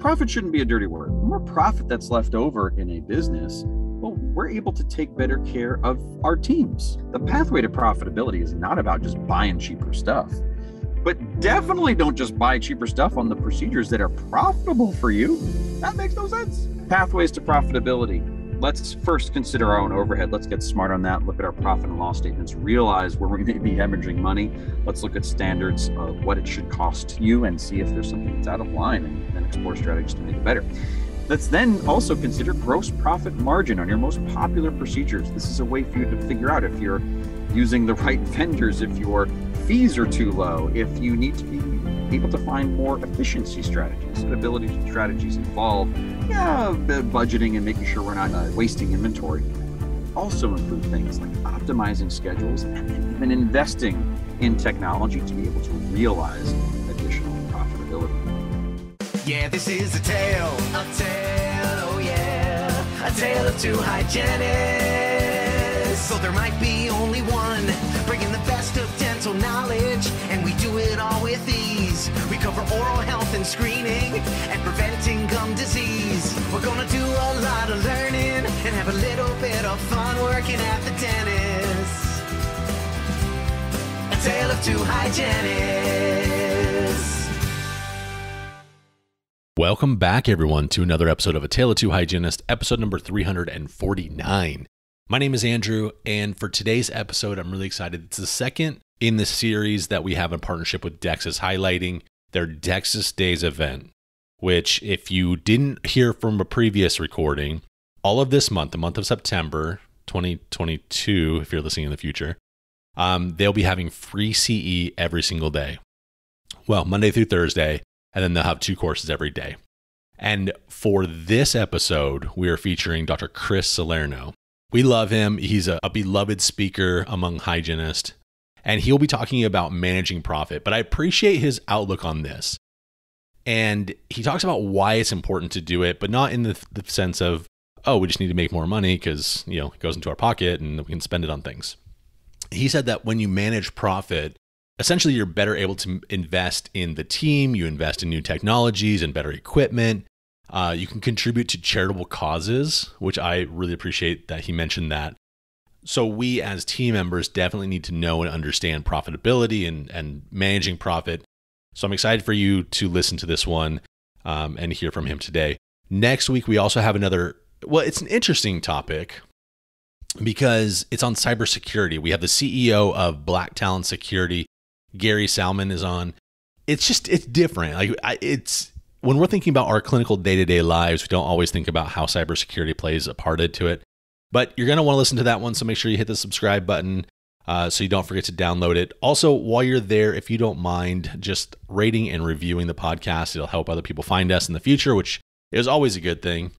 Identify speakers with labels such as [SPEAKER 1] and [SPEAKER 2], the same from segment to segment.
[SPEAKER 1] profit shouldn't be a dirty word. The more profit that's left over in a business, well, we're able to take better care of our teams. The pathway to profitability is not about just buying cheaper stuff, but definitely don't just buy cheaper stuff on the procedures that are profitable for you. That makes no sense. Pathways to profitability. Let's first consider our own overhead. Let's get smart on that. Look at our profit and loss statements. Realize where we may be hemorrhaging money. Let's look at standards of what it should cost you and see if there's something that's out of line, and then explore strategies to make it better. Let's then also consider gross profit margin on your most popular procedures. This is a way for you to figure out if you're using the right vendors, if your fees are too low, if you need to be able to find more efficiency strategies. Ability strategies involve budgeting and making sure we're not wasting inventory. Also include things like optimizing schedules and even investing in technology to be able to realize additional profitability.
[SPEAKER 2] Yeah, this is a tale, oh yeah, a tale of two hygienists. So there might be only one, bringing the best of dental knowledge, and we do it all with ease. We cover oral health and screening, and preventing gum disease. We're gonna do a lot of learning, and have a little bit of fun working at the dentist. A tale of two hygienists.
[SPEAKER 3] Welcome back, everyone, to another episode of A Tale of Two Hygienists, episode number 349. My name is Andrew, and for today's episode, I'm really excited. It's the second in the series that we have in partnership with DEXIS, highlighting their DEXIS Days event, which, if you didn't hear from a previous recording, all of this month, the month of September 2022, if you're listening in the future, they'll be having free CE every single day. Well, Monday through Thursday. And then they'll have 2 courses every day. And for this episode, we are featuring Dr. Chris Salierno. We love him. He's a beloved speaker among hygienists, and he'll be talking about managing profit. But I appreciate his outlook on this. And he talks about why it's important to do it, but not in the sense of, oh, we just need to make more money because, it goes into our pocket and we can spend it on things. He said that when you manage profit, essentially, you're better able to invest in the team, you invest in new technologies and better equipment. You can contribute to charitable causes, which I really appreciate that he mentioned that. So we as team members definitely need to know and understand profitability and managing profit. So I'm excited for you to listen to this one and hear from him today. Next week, we also have it's an interesting topic because it's on cybersecurity. We have the CEO of Black Talent Security, Gary Salmon, is on. It's different. When we're thinking about our clinical day-to-day lives, we don't always think about how cybersecurity plays a part into it. But you're going to want to listen to that one, so make sure you hit the subscribe button so you don't forget to download it. Also, while you're there, if you don't mind just rating and reviewing the podcast, it'll help other people find us in the future, which is always a good thing.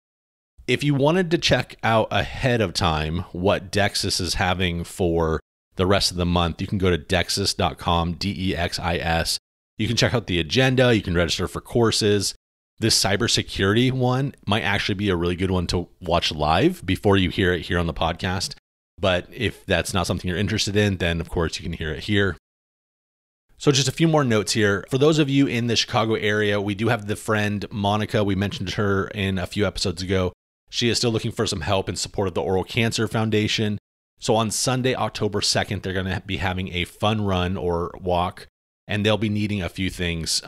[SPEAKER 3] If you wanted to check out ahead of time what DEXIS is having for the rest of the month, you can go to dexis.com, DEXIS. You can check out the agenda. You can register for courses. This cybersecurity one might actually be a really good one to watch live before you hear it here on the podcast. But if that's not something you're interested in, then of course you can hear it here. So just a few more notes here. For those of you in the Chicago area, we do have the friend Monica. We mentioned her in a few episodes ago. She is still looking for some help in support of the Oral Cancer Foundation. So on Sunday, October 2nd, they're going to be having a fun run or walk, and they'll be needing a few things.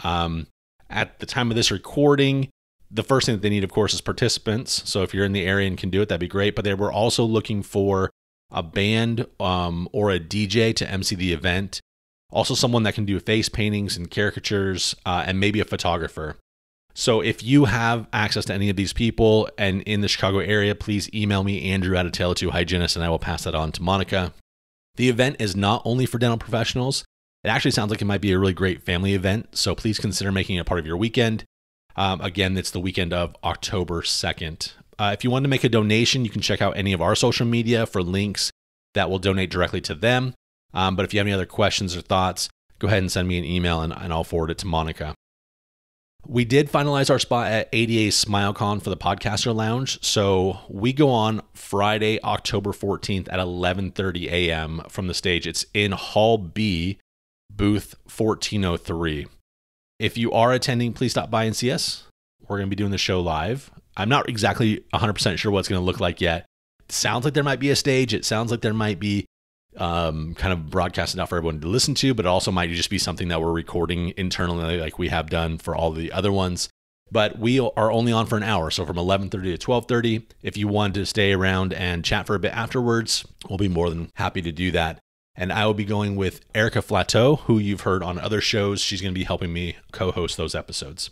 [SPEAKER 3] At the time of this recording, the first thing that they need, of course, is participants. So if you're in the area and can do it, that'd be great. But they were also looking for a band or a DJ to MC the event. Also someone that can do face paintings and caricatures, and maybe a photographer. So if you have access to any of these people and in the Chicago area, please email me, Andrew at A Tale of Two Hygienists, and I will pass that on to Monica. The event is not only for dental professionals. It actually sounds like it might be a really great family event, so please consider making it a part of your weekend. Again, it's the weekend of October 2nd. If you want to make a donation, you can check out any of our social media for links that will donate directly to them. But if you have any other questions or thoughts, go ahead and send me an email and I'll forward it to Monica. We did finalize our spot at ADA SmileCon for the Podcaster Lounge. So we go on Friday, October 14th at 11:30 a.m. from the stage. It's in Hall B, booth 1403. If you are attending, please stop by and see us. we're going to be doing the show live. I'm not exactly 100% sure what it's going to look like yet. It sounds like there might be a stage. It sounds like there might be kind of broadcasted out for everyone to listen to, but it also might just be something that we're recording internally like we have done for all the other ones. But we are only on for an hour. So from 11:30 to 12:30, if you want to stay around and chat for a bit afterwards, we'll be more than happy to do that. And I will be going with Erica Flateau, who you've heard on other shows. She's going to be helping me co-host those episodes.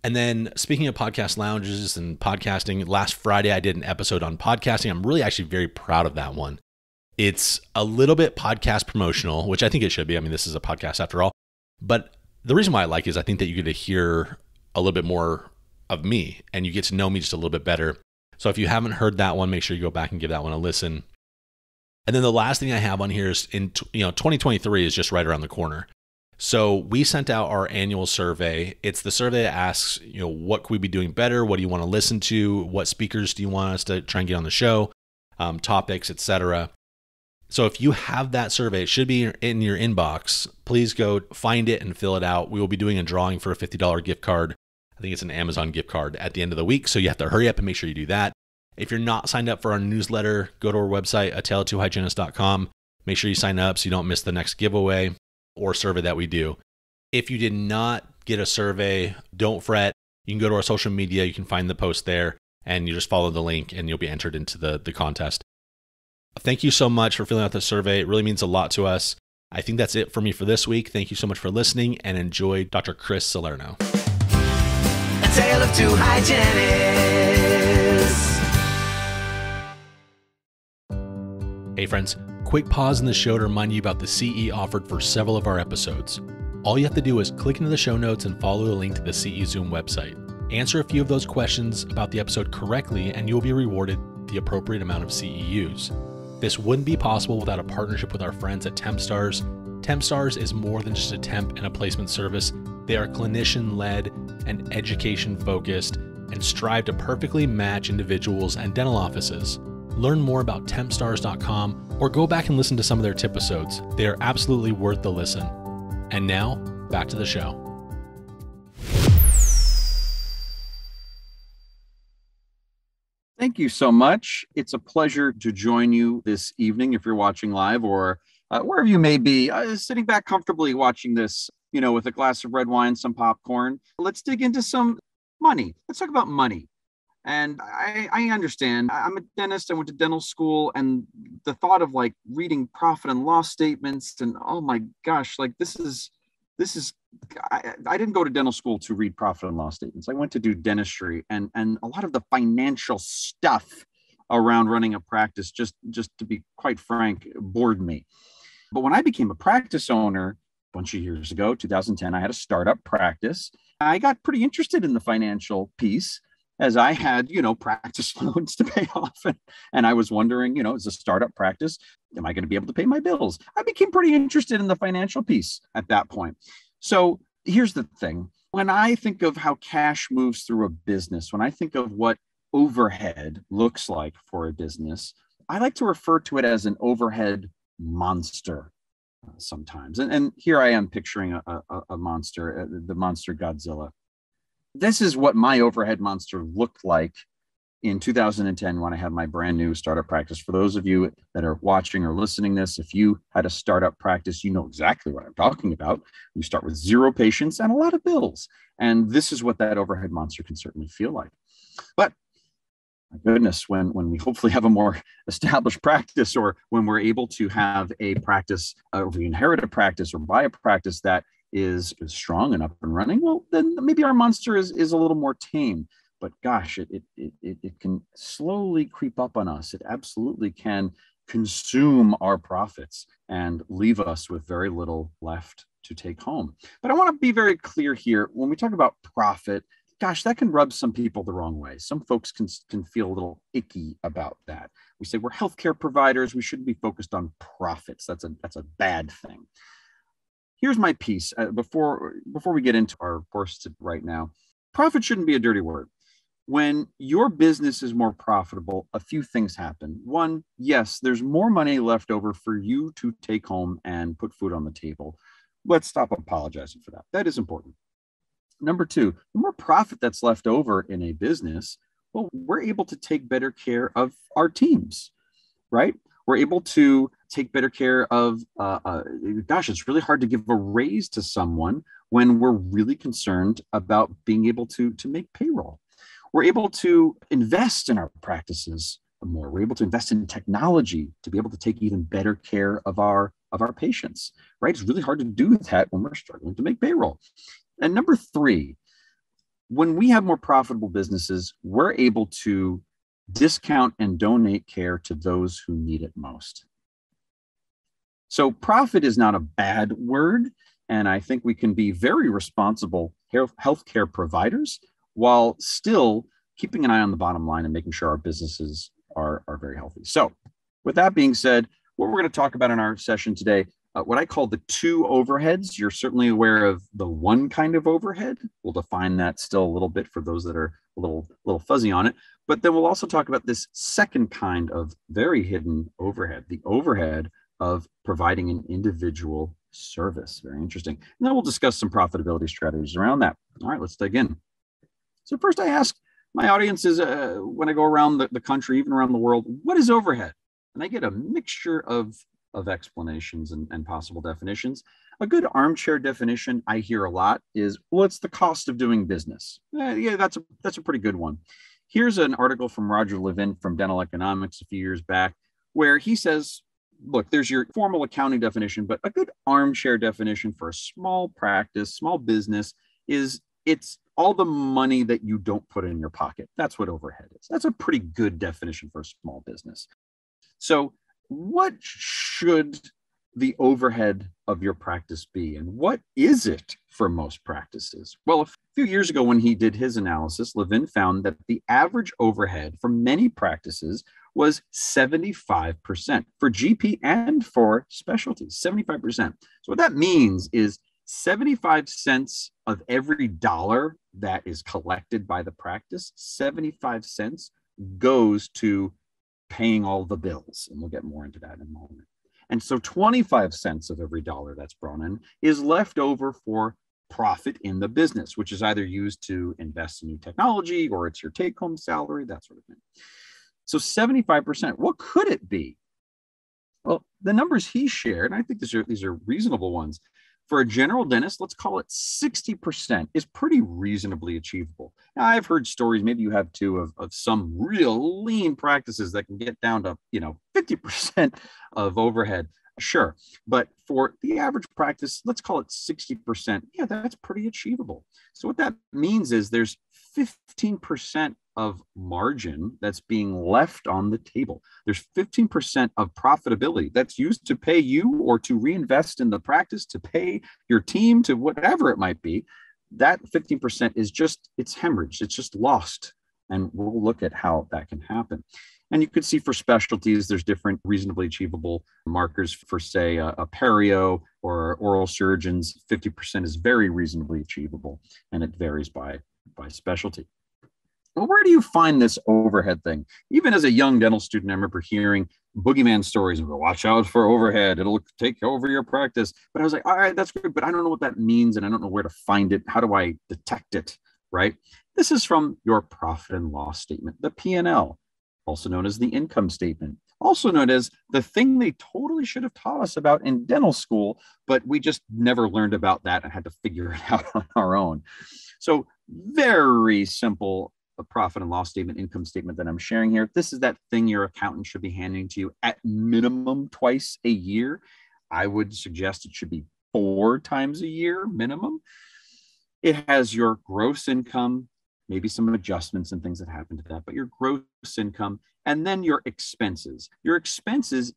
[SPEAKER 3] And then speaking of podcast lounges and podcasting, last Friday I did an episode on podcasting. I'm really actually very proud of that one. It's a little bit podcast promotional, which I think it should be. I mean, this is a podcast after all. But the reason why I like it is I think that you get to hear a little bit more of me and you get to know me just a little bit better. So if you haven't heard that one, make sure you go back and give that one a listen. And then the last thing I have on here is 2023 is just right around the corner. So we sent out our annual survey. It's the survey that asks, what could we be doing better? What do you want to listen to? What speakers do you want us to try and get on the show? Topics, etc. So if you have that survey, it should be in your inbox. Please go find it and fill it out. We will be doing a drawing for a $50 gift card. I think it's an Amazon gift card at the end of the week. So you have to hurry up and make sure you do that. If you're not signed up for our newsletter, go to our website, atale2hygienist.com. Make sure you sign up so you don't miss the next giveaway or survey that we do. If you did not get a survey, don't fret. You can go to our social media. You can find the post there and you just follow the link and you'll be entered into the contest. Thank you so much for filling out the survey. It really means a lot to us. I think that's it for me for this week. Thank you so much for listening and enjoy Dr. Chris Salierno.
[SPEAKER 2] A tale of two hygienists.
[SPEAKER 3] Hey friends, quick pause in the show to remind you about the CE offered for several of our episodes. All you have to do is click into the show notes and follow the link to the CE Zoom website. Answer a few of those questions about the episode correctly and you'll be rewarded the appropriate amount of CEUs. This wouldn't be possible without a partnership with our friends at TempStars. TempStars is more than just a temp and a placement service. They are clinician-led and education-focused and strive to perfectly match individuals and dental offices. Learn more about tempstars.com or go back and listen to some of their tip episodes. They are absolutely worth the listen. And now, back to the show.
[SPEAKER 1] Thank you so much. It's a pleasure to join you this evening if you're watching live or wherever you may be, sitting back comfortably watching this, with a glass of red wine, some popcorn. Let's dig into some money. Let's talk about money. And I understand. I'm a dentist. I went to dental school, and the thought of reading profit and loss statements and oh my gosh, this is. I didn't go to dental school to read profit and loss statements. I went to do dentistry, and a lot of the financial stuff around running a practice, just to be quite frank, bored me. But when I became a practice owner a bunch of years ago, 2010, I had a startup practice. I got pretty interested in the financial piece as I had, practice loans to pay off. And I was wondering, as a startup practice, am I going to be able to pay my bills? I became pretty interested in the financial piece at that point. So here's the thing. When I think of how cash moves through a business, when I think of what overhead looks like for a business, I like to refer to it as an overhead monster sometimes. And here I am picturing a monster, the monster Godzilla. This is what my overhead monster looked like in 2010 when I had my brand new startup practice. For those of you that are watching or listening this, if you had a startup practice, you know exactly what I'm talking about. You start with 0 patients and a lot of bills. And this is what that overhead monster can certainly feel like. But my goodness, when we hopefully have a more established practice, or when we're able to have a practice, or we inherit a practice or buy a practice that is strong and up and running, well, then maybe our monster is a little more tame. But gosh, it can slowly creep up on us. It absolutely can consume our profits and leave us with very little left to take home. But I want to be very clear here. When we talk about profit, gosh, that can rub some people the wrong way. Some folks can feel a little icky about that. We say we're healthcare providers. We shouldn't be focused on profits. That's a bad thing. Here's my piece before we get into our course right now. Profit shouldn't be a dirty word. When your business is more profitable, a few things happen. One, yes, there's more money left over for you to take home and put food on the table. Let's stop apologizing for that. That is important. Number two, the more profit that's left over in a business, well, we're able to take better care of our teams, right? We're able to take better care of, gosh, it's really hard to give a raise to someone when we're really concerned about being able to make payroll. We're able to invest in our practices more. We're able to invest in technology to be able to take even better care of our patients, right? It's really hard to do that when we're struggling to make payroll. And number three, when we have more profitable businesses, we're able to discount and donate care to those who need it most. So profit is not a bad word, and I think we can be very responsible healthcare providers while still keeping an eye on the bottom line and making sure our businesses are very healthy. So with that being said, what we're going to talk about in our session today, what I call the two overheads. You're certainly aware of the one kind of overhead. We'll define that still a little bit for those that are a little fuzzy on it. But then we'll also talk about this second kind of very hidden overhead, the overhead of providing an individual service. Very interesting. And then we'll discuss some profitability strategies around that. All right, let's dig in. So first I ask my audiences when I go around the country, even around the world, what is overhead? And I get a mixture of explanations and possible definitions. A good armchair definition I hear a lot is, well, it's the cost of doing business. Yeah, that's a pretty good one. Here's an article from Roger Levin from Dental Economics a few years back, where he says, look, there's your formal accounting definition, but a good armchair definition for a small practice, small business is it's all the money that you don't put in your pocket. That's what overhead is. That's a pretty good definition for a small business. So what should the overhead of your practice be? And what is it for most practices? Well, a few years ago when he did his analysis, Levin found that the average overhead for many practices was 75% for GP and for specialties, 75%. So what that means is 75 cents of every dollar that is collected by the practice, 75 cents goes to paying all the bills. And we'll get more into that in a moment. And so 25 cents of every dollar that's brought in is left over for profit in the business, which is either used to invest in new technology or it's your take-home salary, that sort of thing. So 75%, what could it be? Well, the numbers he shared, and I think these are reasonable ones. For a general dentist, let's call it 60% is pretty reasonably achievable. Now, I've heard stories, maybe you have too, of some real lean practices that can get down to 50% of overhead. Sure. But for the average practice, let's call it 60%. Yeah, that's pretty achievable. So what that means is there's 15% of margin that's being left on the table. There's 15% of profitability that's used to pay you or to reinvest in the practice, to pay your team, to whatever it might be. That 15% is it's hemorrhaged. It's just lost. And we'll look at how that can happen. And you could see for specialties, there's different reasonably achievable markers for, say, a perio or oral surgeons. 50% is very reasonably achievable, and it varies by specialty. Well, where do you find this overhead thing? Even as a young dental student, I remember hearing boogeyman stories and watch out for overhead. It'll take over your practice. But I was like, all right, that's good, but I don't know what that means, and I don't know where to find it. How do I detect it, right? This is from your profit and loss statement, the P&L, also known as the income statement, also known as the thing they totally should have taught us about in dental school, but we just never learned about that and had to figure it out on our own. So very simple a profit and loss statement, income statement that I'm sharing here. This is that thing your accountant should be handing to you at minimum twice a year. I would suggest it should be 4 times a year minimum. It has your gross income, maybe some adjustments and things that happen to that, but your gross income, and then your expenses. Your expenses,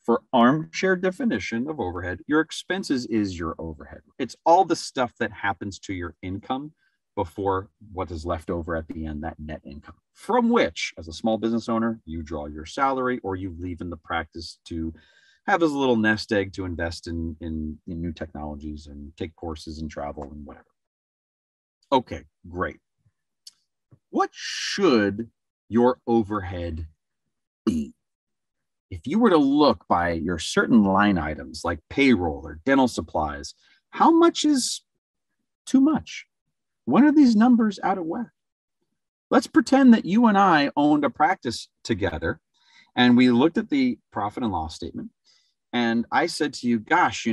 [SPEAKER 1] for armchair definition of overhead, your expenses is your overhead. It's all the stuff that happens to your income before what is left over at the end, that net income, from which, as a small business owner, you draw your salary or you leave in the practice to have as a little nest egg to invest in new technologies and take courses and travel and whatever. Okay, great. What should your overhead be? If you were to look by your certain line items like payroll or dental supplies, how much is too much? When are these numbers out of whack? Let's pretend that you and I owned a practice together and we looked at the profit and loss statement. And I said to you, gosh,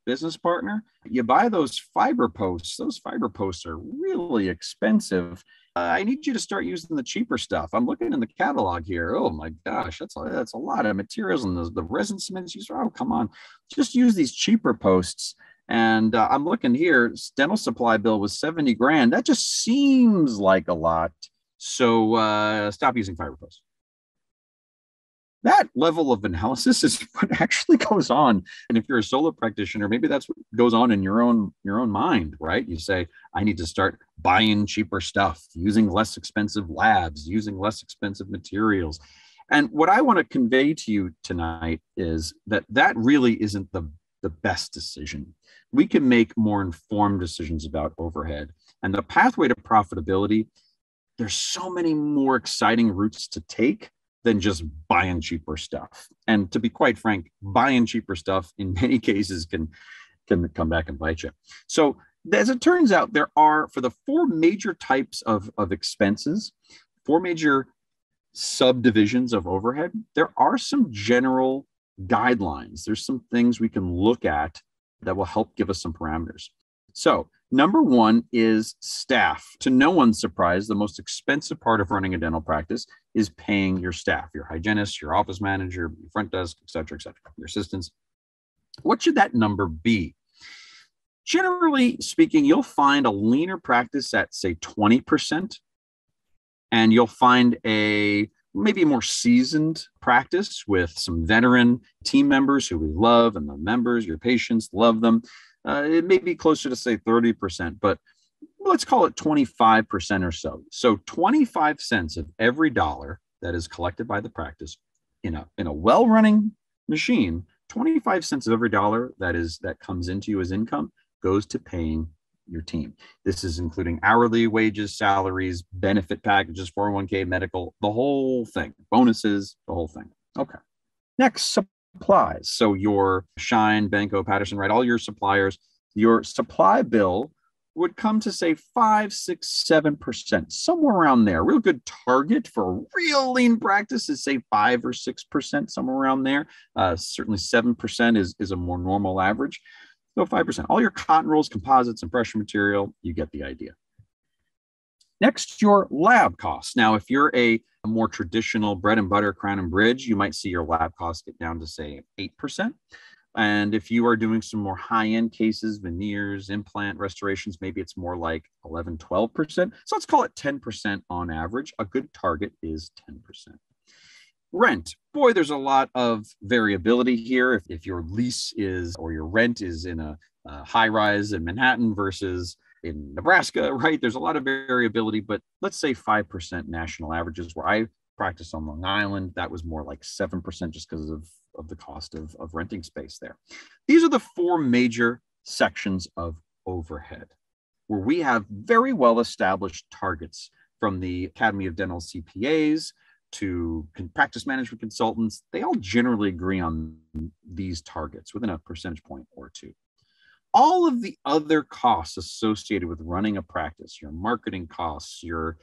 [SPEAKER 1] business partner, you buy those fiber posts. Those fiber posts are really expensive. I need you to start using the cheaper stuff. I'm looking in the catalog here. Oh my gosh, that's a lot of materials, and the resin cements used. Oh, come on, just use these cheaper posts. And I'm looking here. Dental supply bill was 70 grand. That just seems like a lot. So stop using fiber posts. That level of analysis is what actually goes on. And if you're a solo practitioner, maybe that's what goes on in your own mind, right? You say, I need to start buying cheaper stuff, using less expensive labs, using less expensive materials. And what I want to convey to you tonight is that really isn't the best decision. We can make more informed decisions about overhead. And the pathway to profitability, there's so many more exciting routes to take than just buying cheaper stuff. And to be quite frank, buying cheaper stuff in many cases can come back and bite you. So as it turns out, there are, for the four major types of expenses, four major subdivisions of overhead, there are some general guidelines. There's some things we can look at that will help give us some parameters. So number one is staff. To no one's surprise, the most expensive part of running a dental practice is paying your staff, your hygienist, your office manager, your front desk, et cetera, your assistants. What should that number be? Generally speaking, you'll find a leaner practice at, say, 20%, and you'll find a maybe more seasoned practice with some veteran team members who we love, and the members, your patients, love them. It may be closer to, say, 30%, but let's call it 25% or so. So 25 cents of every dollar that is collected by the practice in a well-running machine, 25 cents of every dollar that comes into you as income goes to paying your team. This is including hourly wages, salaries, benefit packages, 401k, medical, the whole thing, bonuses, the whole thing. Okay. Next, supplies. So your Shine, Benko, Patterson, right? All your suppliers, your supply bill would come to, say, 5, 6, 7%, somewhere around there. Real good target for a real lean practice is, say, 5 or 6%, somewhere around there. Certainly 7% is a more normal average. So 5%. All your cotton rolls, composites, and pressure material, you get the idea. Next, your lab costs. Now, if you're a more traditional bread and butter crown and bridge, you might see your lab costs get down to, say, 8%. And if you are doing some more high-end cases, veneers, implant restorations, maybe it's more like 11, 12%. So let's call it 10% on average. A good target is 10%. Rent. Boy, there's a lot of variability here. If your lease is, or your rent is in a high rise in Manhattan versus in Nebraska, right? There's a lot of variability, but let's say 5% national averages. Where I practiced on Long Island, that was more like 7% just because of the cost of renting space there. These are the four major sections of overhead where we have very well-established targets, from the Academy of Dental CPAs to practice management consultants. They all generally agree on these targets within a percentage point or two. All of the other costs associated with running a practice, your marketing costs, your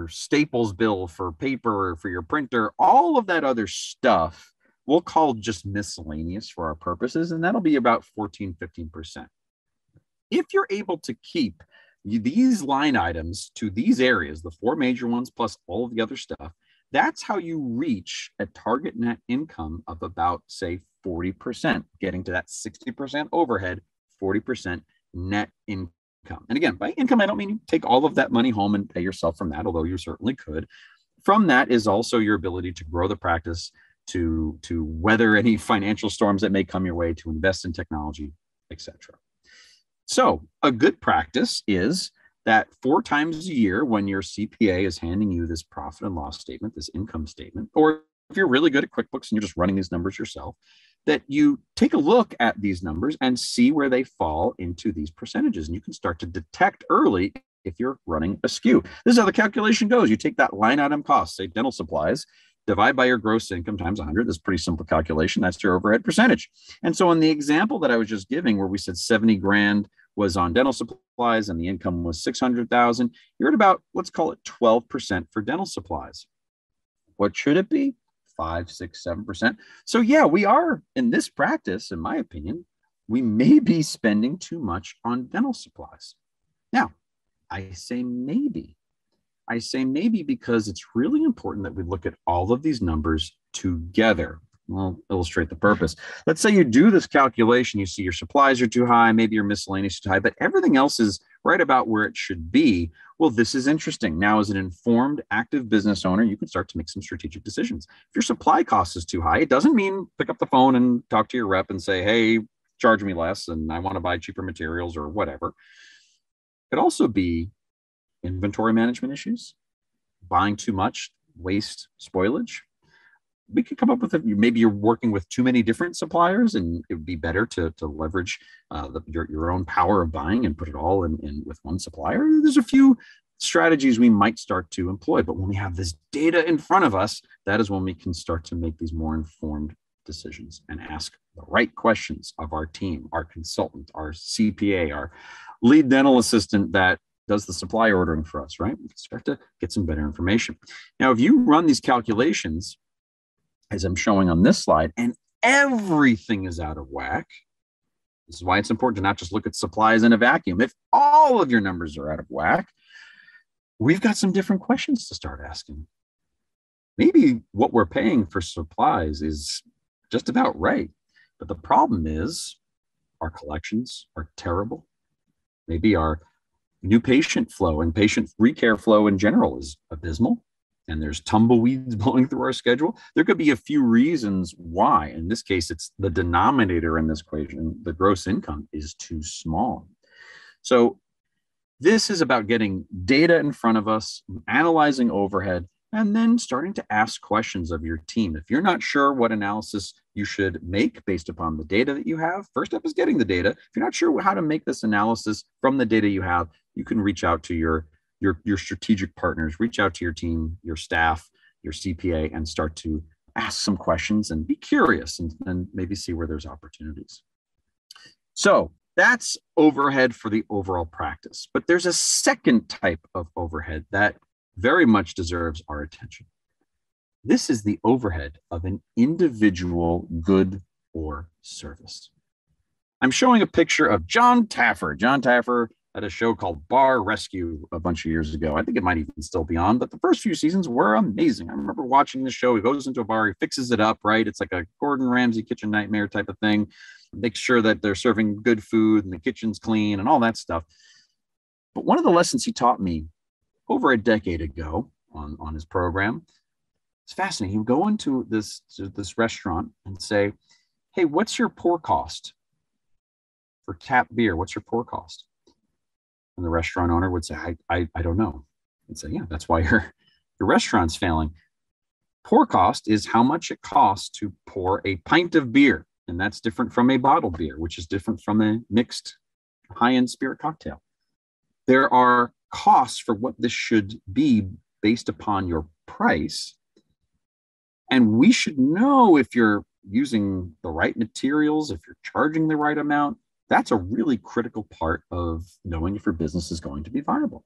[SPEAKER 1] staples bill for paper, for your printer, all of that other stuff we'll call just miscellaneous for our purposes, and that'll be about 14, 15%. If you're able to keep these line items to these areas, the four major ones plus all of the other stuff, that's how you reach a target net income of about, say, 40%, getting to that 60% overhead, 40% net income. And again, by income, I don't mean you take all of that money home and pay yourself from that, although you certainly could. From that is also your ability to grow the practice, to weather any financial storms that may come your way, to invest in technology, etc. So a good practice is that 4 times a year, when your CPA is handing you this profit and loss statement, this income statement, or if you're really good at QuickBooks and you're just running these numbers yourself, that you take a look at these numbers and see where they fall into these percentages. And you can start to detect early if you're running askew. This is how the calculation goes. You take that line item cost, say dental supplies, divide by your gross income times 100. This is a pretty simple calculation. That's your overhead percentage. And so in the example that I was just giving, where we said 70 grand was on dental supplies and the income was 600,000, you're at about, let's call it 12% for dental supplies. What should it be? 5, 6, 7%. So yeah, we are in this practice, in my opinion, we may be spending too much on dental supplies. Now, I say maybe. I say maybe because it's really important that we look at all of these numbers together. I'll illustrate the purpose. Let's say you do this calculation, you see your supplies are too high, maybe your miscellaneous is too high, but everything else is right about where it should be. Well, this is interesting. Now, as an informed, active business owner, you can start to make some strategic decisions. If your supply cost is too high, it doesn't mean pick up the phone and talk to your rep and say, hey, charge me less and I want to buy cheaper materials or whatever. It could also be inventory management issues, buying too much, waste, spoilage. We could come up with maybe you're working with too many different suppliers and it would be better to leverage your own power of buying and put it all in with one supplier. There's a few strategies we might start to employ, but when we have this data in front of us, that is when we can start to make these more informed decisions and ask the right questions of our team, our consultant, our CPA, our lead dental assistant that does the supply ordering for us, right? We can start to get some better information. Now, if you run these calculations, as I'm showing on this slide, and everything is out of whack, this is why it's important to not just look at supplies in a vacuum. If all of your numbers are out of whack, we've got some different questions to start asking. Maybe what we're paying for supplies is just about right, but the problem is our collections are terrible. Maybe our new patient flow and patient recare flow in general is abysmal, and there's tumbleweeds blowing through our schedule. There could be a few reasons why. In this case, it's the denominator in this equation, the gross income is too small. So this is about getting data in front of us, analyzing overhead, and then starting to ask questions of your team. If you're not sure what analysis you should make based upon the data that you have, first step is getting the data. If you're not sure how to make this analysis from the data you have, you can reach out to your strategic partners, reach out to your team, your staff, your CPA, and start to ask some questions and be curious and maybe see where there's opportunities. So that's overhead for the overall practice. But there's a second type of overhead that very much deserves our attention. This is the overhead of an individual good or service. I'm showing a picture of John Taffer. John Taffer had a show called Bar Rescue a bunch of years ago. I think it might even still be on, but the first few seasons were amazing. I remember watching the show. He goes into a bar, he fixes it up, right? It's like a Gordon Ramsay kitchen nightmare type of thing. Makes sure that they're serving good food and the kitchen's clean and all that stuff. But one of the lessons he taught me over a decade ago on his program, it's fascinating. He would go into this restaurant and say, hey, what's your pour cost for tap beer? What's your pour cost? And the restaurant owner would say, I don't know. He'd say, yeah, that's why your restaurant's failing. Pour cost is how much it costs to pour a pint of beer. And that's different from a bottled beer, which is different from a mixed high-end spirit cocktail. There are costs for what this should be based upon your price. And we should know if you're using the right materials, if you're charging the right amount. That's a really critical part of knowing if your business is going to be viable.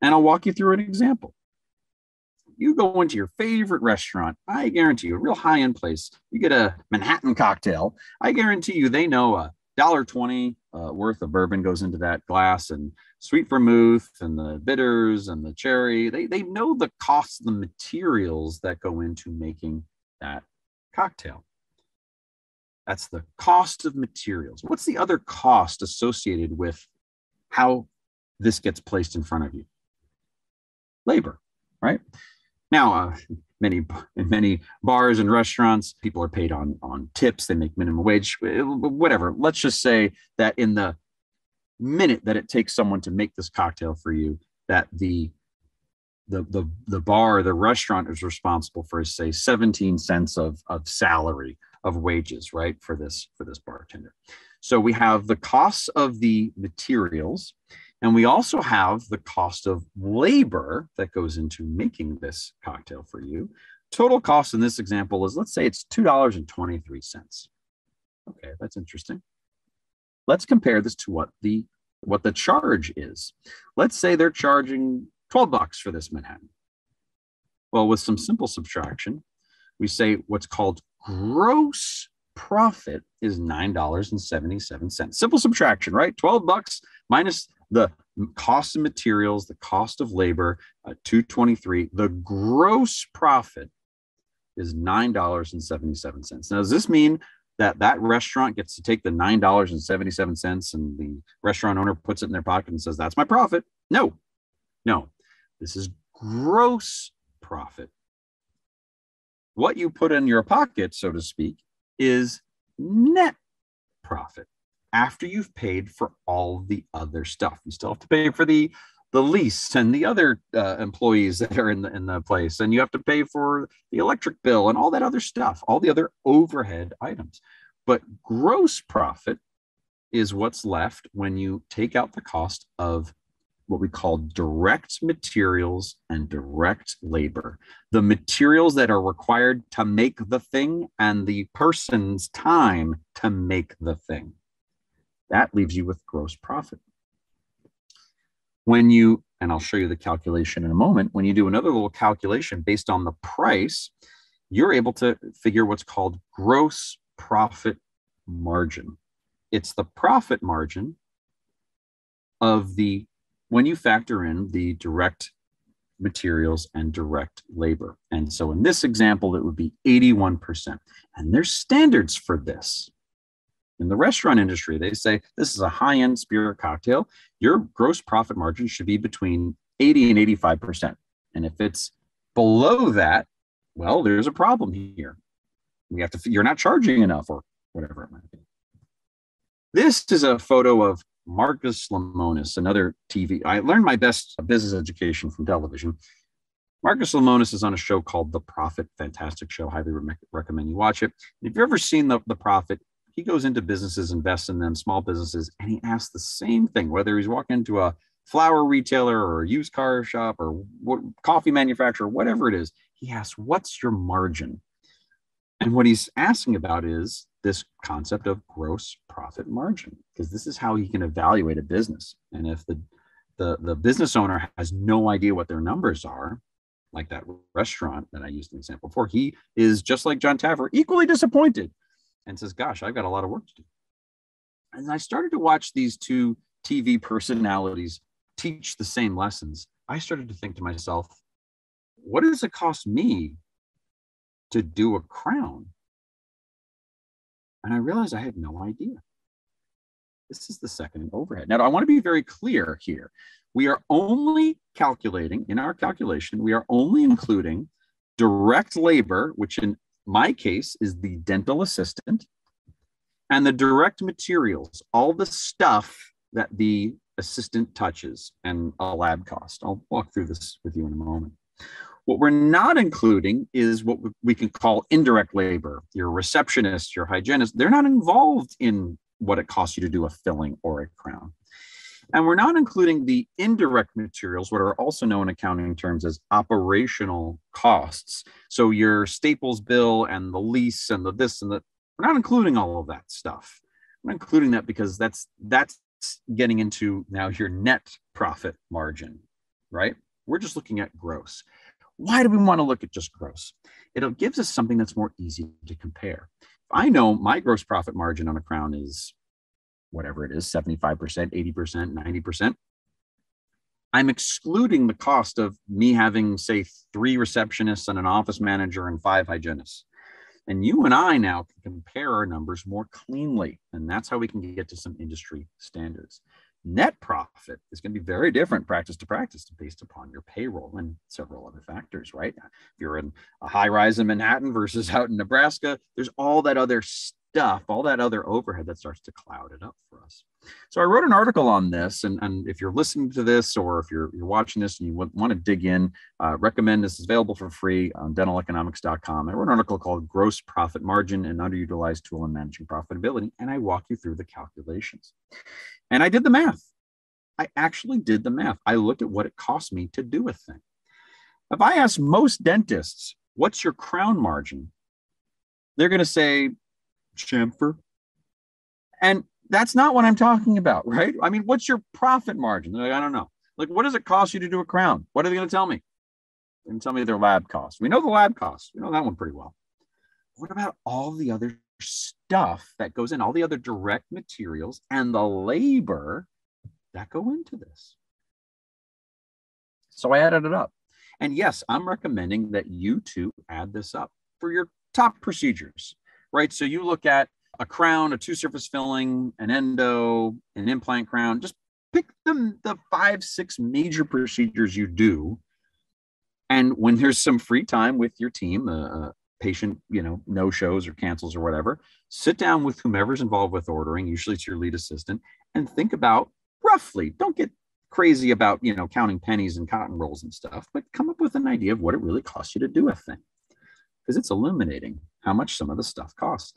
[SPEAKER 1] And I'll walk you through an example. You go into your favorite restaurant, I guarantee you, a real high-end place, you get a Manhattan cocktail. I guarantee you they know $1.20 worth of bourbon goes into that glass, and sweet vermouth and the bitters and the cherry. They know the costs of the materials that go into making that cocktail. That's the cost of materials. What's the other cost associated with how this gets placed in front of you? Labor, right? Now, in many bars and restaurants, people are paid on tips. They make minimum wage, whatever. Let's just say that in the minute that it takes someone to make this cocktail for you, that the bar, the restaurant is responsible for, say, 17 cents of salary, of wages, right, for this bartender. So we have the costs of the materials, and we also have the cost of labor that goes into making this cocktail for you. Total cost in this example is, let's say it's $2.23. Okay, that's interesting. let's compare this to what the charge is. Let's say they're charging $12 for this Manhattan. Well, with some simple subtraction, we say what's called gross profit is $9.77. Simple subtraction, right? $12 minus the cost of materials, the cost of labor, $223. The gross profit is $9.77. Now, does this mean that restaurant gets to take the $9.77 and the restaurant owner puts it in their pocket and says, that's my profit? No. This is gross profit. What you put in your pocket, so to speak, is net profit after you've paid for all the other stuff. You still have to pay for the lease and the other employees that are in the place, and you have to pay for the electric bill and all that other stuff, all the other overhead items. But gross profit is what's left when you take out the cost of what we call direct materials and direct labor. The materials that are required to make the thing and the person's time to make the thing. That leaves you with gross profit. When you, and I'll show you the calculation in a moment, when you do another little calculation based on the price, you're able to figure what's called gross profit margin. It's the profit margin of when you factor in the direct materials and direct labor. And so in this example, it would be 81%. And there's standards for this. In the restaurant industry, they say this is a high-end spirit cocktail. Your gross profit margin should be between 80 and 85%. And if it's below that, well, there's a problem here. You're not charging enough or whatever it might be. This is a photo of Marcus Lemonis, another TV. I learned my best business education from television. Marcus Lemonis is on a show called The Profit. Fantastic show. Highly recommend you watch it. If you've ever seen The Profit, he goes into businesses, invests in them, small businesses, and he asks the same thing, whether he's walking into a flower retailer or a used car shop or coffee manufacturer, whatever it is. He asks, what's your margin? And what he's asking about is this concept of gross profit margin, because this is how he can evaluate a business. And if the business owner has no idea what their numbers are, like that restaurant that I used an example for, he is just like John Taffer, equally disappointed and says, gosh, I've got a lot of work to do. And I started to watch these two TV personalities teach the same lessons. I started to think to myself, what does it cost me to do a crown? And I realized I had no idea. This is the second overhead. Now, I want to be very clear here. We are only calculating, in our calculation, we are only including direct labor, which in my case is the dental assistant, and the direct materials, all the stuff that the assistant touches, and a lab cost. I'll walk through this with you in a moment. What we're not including is what we can call indirect labor. Your receptionist, your hygienist, they're not involved in what it costs you to do a filling or a crown. And we're not including the indirect materials, what are also known in accounting terms as operational costs. So your Staples bill and the lease and the this and that, we're not including all of that stuff. We're not including that because that's getting into now your net profit margin, right? We're just looking at gross. Why do we want to look at just gross? It gives us something that's more easy to compare. If I know my gross profit margin on a crown is whatever it is, 75%, 80%, 90%, I'm excluding the cost of me having, say, 3 receptionists and an office manager and 5 hygienists. And you and I now can compare our numbers more cleanly. And that's how we can get to some industry standards. Net profit is going to be very different practice to practice based upon your payroll and several other factors, right? If you're in a high rise in Manhattan versus out in Nebraska, there's all that other stuff, all that other overhead that starts to cloud it up for us. So I wrote an article on this, and if you're listening to this or if you're watching this and you want to dig in, recommend this is available for free on dentaleconomics.com. I wrote an article called Gross Profit Margin, an Underutilized Tool in Managing Profitability, and I walk you through the calculations. And I did the math. I actually did the math. I looked at what it cost me to do a thing. If I ask most dentists, what's your crown margin? They're going to say, chamfer. And That's not what I'm talking about, right? I mean, what's your profit margin? They're like, I don't know. Like, what does it cost you to do a crown? What are they going to tell me? They're going to tell me their lab costs. We know the lab costs. We know that one pretty well. What about all the other stuff that goes in, all the other direct materials and the labor that go into this? So I added it up. And yes, I'm recommending that you too add this up for your top procedures, right? So you look at a crown, a two-surface filling, an endo, an implant crown. Just pick the 5-6 major procedures you do. And when there's some free time with your team, patient, no shows or cancels or whatever, sit down with whomever's involved with ordering. Usually it's your lead assistant, and think about roughly. Don't get crazy about counting pennies and cotton rolls and stuff, but come up with an idea of what it really costs you to do a thing, because it's illuminating how much some of the stuff costs.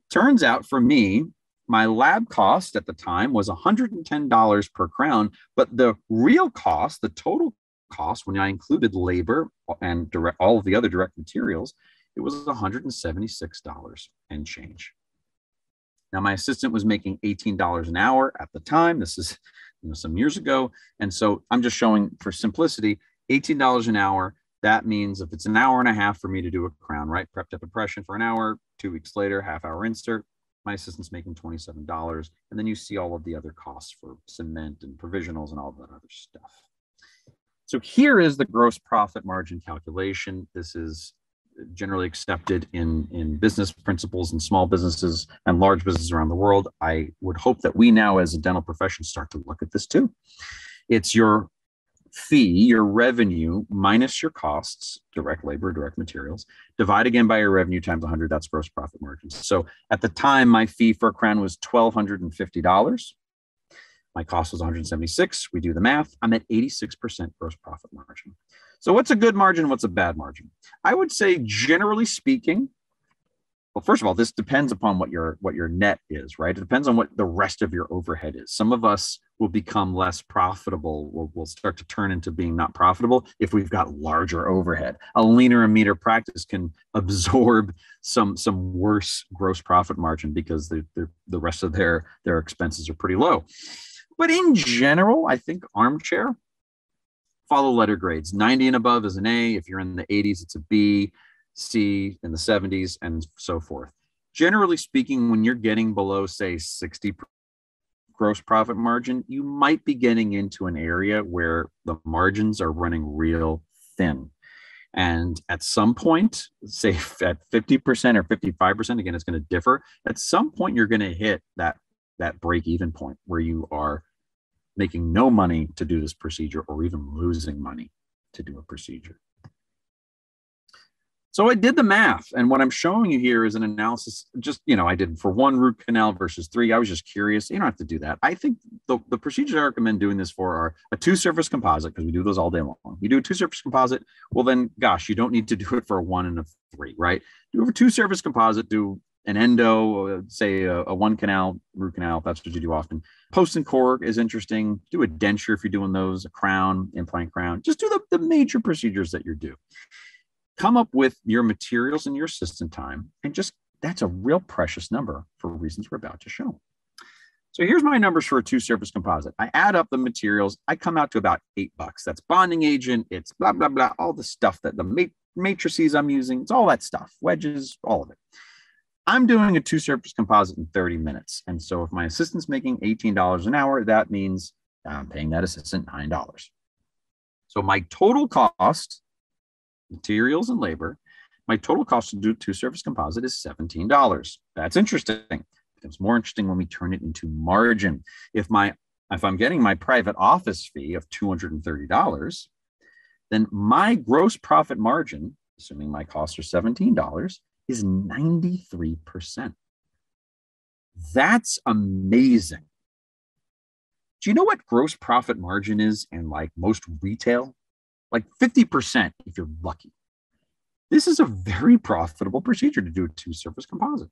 [SPEAKER 1] Turns out for me, my lab cost at the time was $110 per crown, but the real cost, the total cost, when I included labor and all of the other direct materials, it was $176 and change. Now, my assistant was making $18 an hour at the time. This is some years ago. And so I'm just showing for simplicity, $18 an hour. That means if it's an hour and a half for me to do a crown, right? Prep tip impression for an hour, 2 weeks later, half-hour insert, my assistant's making $27. And then you see all of the other costs for cement and provisionals and all that other stuff. So here is the gross profit margin calculation. This is generally accepted in business principles and small businesses and large businesses around the world. I would hope that we now as a dental profession start to look at this too. It's your fee, your revenue minus your costs, direct labor, direct materials, divide again by your revenue times 100, that's gross profit margin. So at the time, my fee for a crown was $1,250. My cost was $176. We do the math. I'm at 86% gross profit margin. So what's a good margin? What's a bad margin? I would say, generally speaking, well, first of all, this depends upon what your net is, right? It depends on what the rest of your overhead is. Some of us will become less profitable. We'll start to turn into being not profitable if we've got larger overhead. A leaner and meaner practice can absorb some worse gross profit margin because the rest of their expenses are pretty low. But in general, I think armchair, follow letter grades. 90 and above is an A. If you're in the 80s, it's a B, C in the 70s, and so forth. Generally speaking, when you're getting below, say, 60 gross profit margin, you might be getting into an area where the margins are running real thin. And at some point, say at 50% or 55%, again, it's going to differ. At some point, you're going to hit that break-even point where you are making no money to do this procedure or even losing money to do a procedure. So I did the math, and what I'm showing you here is an analysis. Just, I did for 1 root canal versus 3. I was just curious. You don't have to do that. I think the procedures I recommend doing this for are a 2-surface composite, because we do those all day long. You do a 2-surface composite, well then, gosh, you don't need to do it for a 1 and a 3, right? Do a 2-surface composite, do an endo, say a 1 canal, root canal, if that's what you do often. Post and core is interesting. Do a denture if you're doing those, a crown, implant crown. Just do the major procedures that you're due. Come up with your materials and your assistant time, and that's a real precious number for reasons we're about to show. So here's my numbers for a 2-surface composite. I add up the materials. I come out to about $8. That's bonding agent. It's blah, blah, blah, all the stuff that the matrices I'm using. It's all that stuff, wedges, all of it. I'm doing a 2-surface composite in 30 minutes. And so if my assistant's making $18 an hour, that means I'm paying that assistant $9. So my total cost, materials and labor, my total cost to do 2-surface composite is $17. That's interesting. It becomes more interesting when we turn it into margin. If I'm getting my private office fee of $230, then my gross profit margin, assuming my costs are $17, is 93%. That's amazing. Do you know what gross profit margin is in like most retail? Like 50% if you're lucky. This is a very profitable procedure to do a 2-surface composite.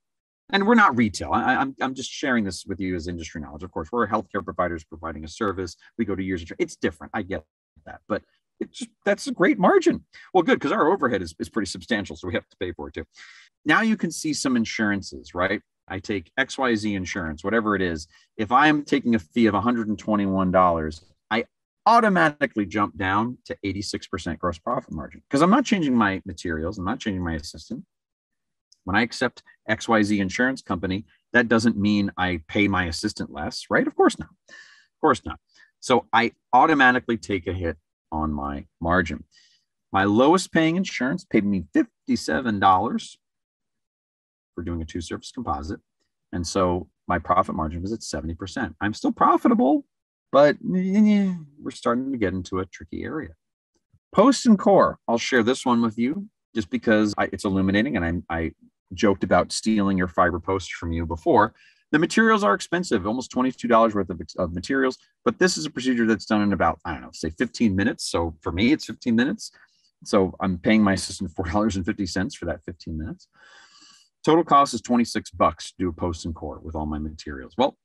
[SPEAKER 1] And we're not retail. I'm just sharing this with you as industry knowledge. Of course, we're healthcare providers providing a service. We go to years of training. It's different. I get that. But that's a great margin. Well, good, because our overhead is pretty substantial, so we have to pay for it too. Now you can see some insurances, right? I take XYZ insurance, whatever it is. If I'm taking a fee of $121, I automatically jump down to 86% gross profit margin because I'm not changing my materials. I'm not changing my assistant. When I accept XYZ insurance company, that doesn't mean I pay my assistant less, right? Of course not. Of course not. So I automatically take a hit on my margin. My lowest paying insurance paid me $57 for doing a 2-surface composite. And so my profit margin was at 70%. I'm still profitable, but we're starting to get into a tricky area. Post and core, I'll share this one with you just because it's illuminating, and I joked about stealing your fiber post from you before. The materials are expensive, almost $22 worth of materials, but this is a procedure that's done in about, I don't know, say 15 minutes. So for me, it's 15 minutes. So I'm paying my assistant $4.50 for that 15 minutes. Total cost is $26 to do a post and core with all my materials. Well,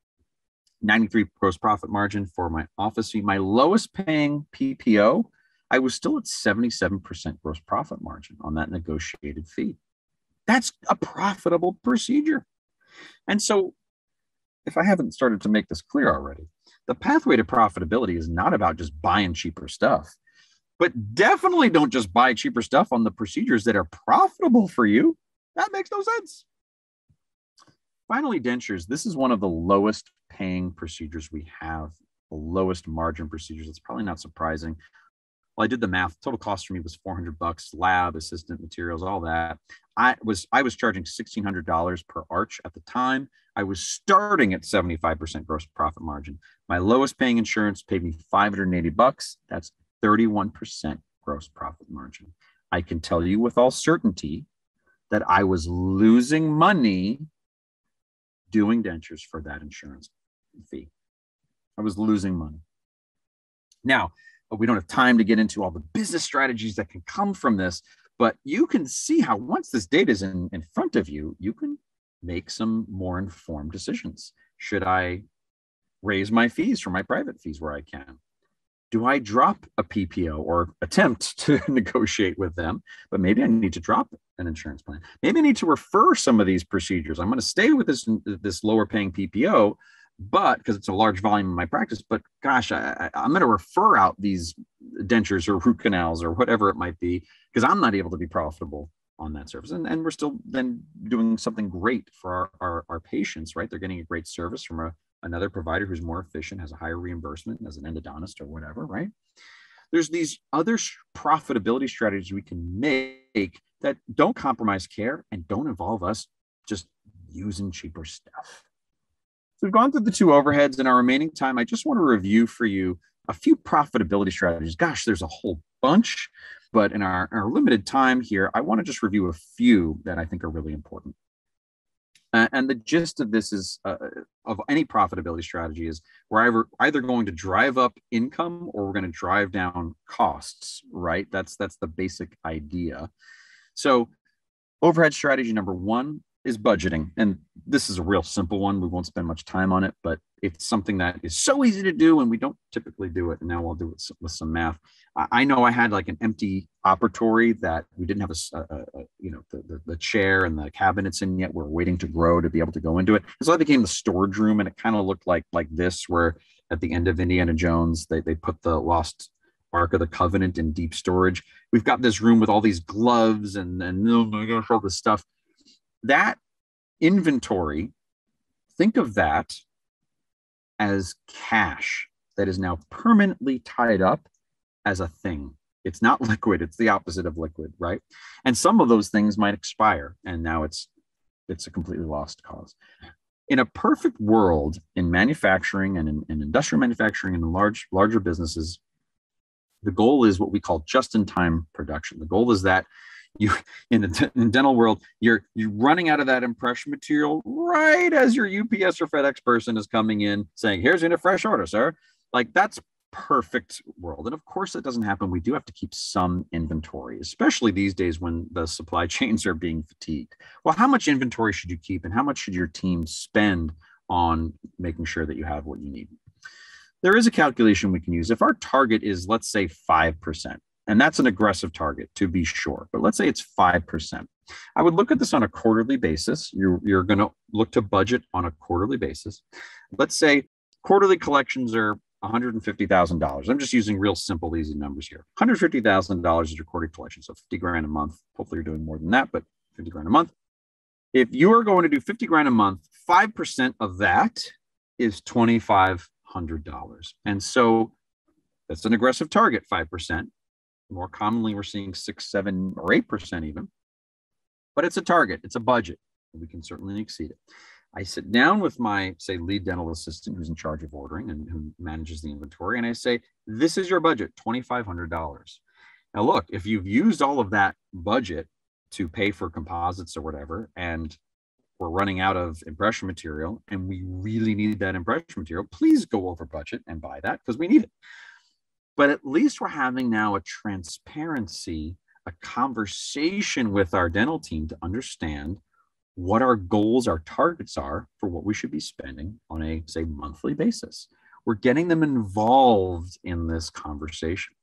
[SPEAKER 1] 93 gross profit margin for my office fee. My lowest paying PPO, I was still at 77% gross profit margin on that negotiated fee. That's a profitable procedure. And so if I haven't started to make this clear already, the pathway to profitability is not about just buying cheaper stuff, but definitely don't just buy cheaper stuff on the procedures that are profitable for you. That makes no sense. Finally, dentures. This is one of the lowest paying procedures we have, the lowest margin procedures. It's probably not surprising. Well, I did the math. Total cost for me was $400, lab, assistant, materials, all that. I was charging $1,600 per arch at the time. I was starting at 75% gross profit margin. My lowest paying insurance paid me $580. That's 31% gross profit margin. I can tell you with all certainty that I was losing money doing dentures for that insurance fee. I was losing money. Now, we don't have time to get into all the business strategies that can come from this, but you can see how once this data is in front of you, you can make some more informed decisions. Should I raise my fees for my private fees where I can? Do I drop a PPO or attempt to negotiate with them? But maybe I need to drop an insurance plan. Maybe I need to refer some of these procedures. I'm going to stay with this lower paying PPO, but because it's a large volume in my practice, but gosh, I'm going to refer out these dentures or root canals or whatever it might be, because I'm not able to be profitable on that service. And we're still then doing something great for our patients, right? They're getting a great service from another provider who's more efficient, has a higher reimbursement as an endodontist or whatever, right? There's these other profitability strategies we can make that don't compromise care and don't involve us just using cheaper stuff. So we've gone through the 2 overheads. In our remaining time, I just want to review for you a few profitability strategies. Gosh, there's a whole bunch, but in our limited time here, I want to just review a few that I think are really important. And the gist of this is, of any profitability strategy, is we're either going to drive up income or we're going to drive down costs, right? That's the basic idea. So overhead strategy number 1 is budgeting. And this is a real simple one. We won't spend much time on it, but it's something that is so easy to do and we don't typically do it. And now I'll do it with some math. I know I had like an empty operatory that we didn't have the chair and the cabinets in yet. We're waiting to grow to be able to go into it. And so that became the storage room, and it kind of looked like this, where at the end of Indiana Jones, they put the lost Ark of the Covenant in deep storage. We've got this room with all these gloves and oh my gosh, all this stuff. That inventory, think of that as cash that is now permanently tied up as a thing. It's not liquid. It's the opposite of liquid, right? And some of those things might expire, and now it's a completely lost cause. In a perfect world, in manufacturing and in industrial manufacturing and in larger businesses, the goal is what we call just-in-time production. The goal is that in the dental world, you're running out of that impression material right as your UPS or FedEx person is coming in saying, here's in a fresh order, sir. Like, that's perfect world. And of course that doesn't happen. We do have to keep some inventory, especially these days when the supply chains are being fatigued. Well, how much inventory should you keep, and how much should your team spend on making sure that you have what you need? There is a calculation we can use. If our target is, let's say, 5%, And that's an aggressive target, to be sure. But let's say it's 5%. I would look at this on a quarterly basis. You're going to look to budget on a quarterly basis. Let's say quarterly collections are $150,000. I'm just using real simple, easy numbers here. $150,000 is your quarterly collection, so 50 grand a month. Hopefully you're doing more than that, but 50 grand a month. If you are going to do 50 grand a month, 5% of that is $2,500. And so that's an aggressive target, 5%. More commonly, we're seeing 6, 7, or 8% even. But it's a target. It's a budget. We can certainly exceed it. I sit down with my, say, lead dental assistant who's in charge of ordering and who manages the inventory, and I say, this is your budget, $2,500. Now, look, if you've used all of that budget to pay for composites or whatever, and we're running out of impression material, and we really need that impression material, please go over budget and buy that because we need it. But at least we're having now a transparency, a conversation with our dental team to understand what our goals, our targets are for what we should be spending on a, say, monthly basis. We're getting them involved in this conversation.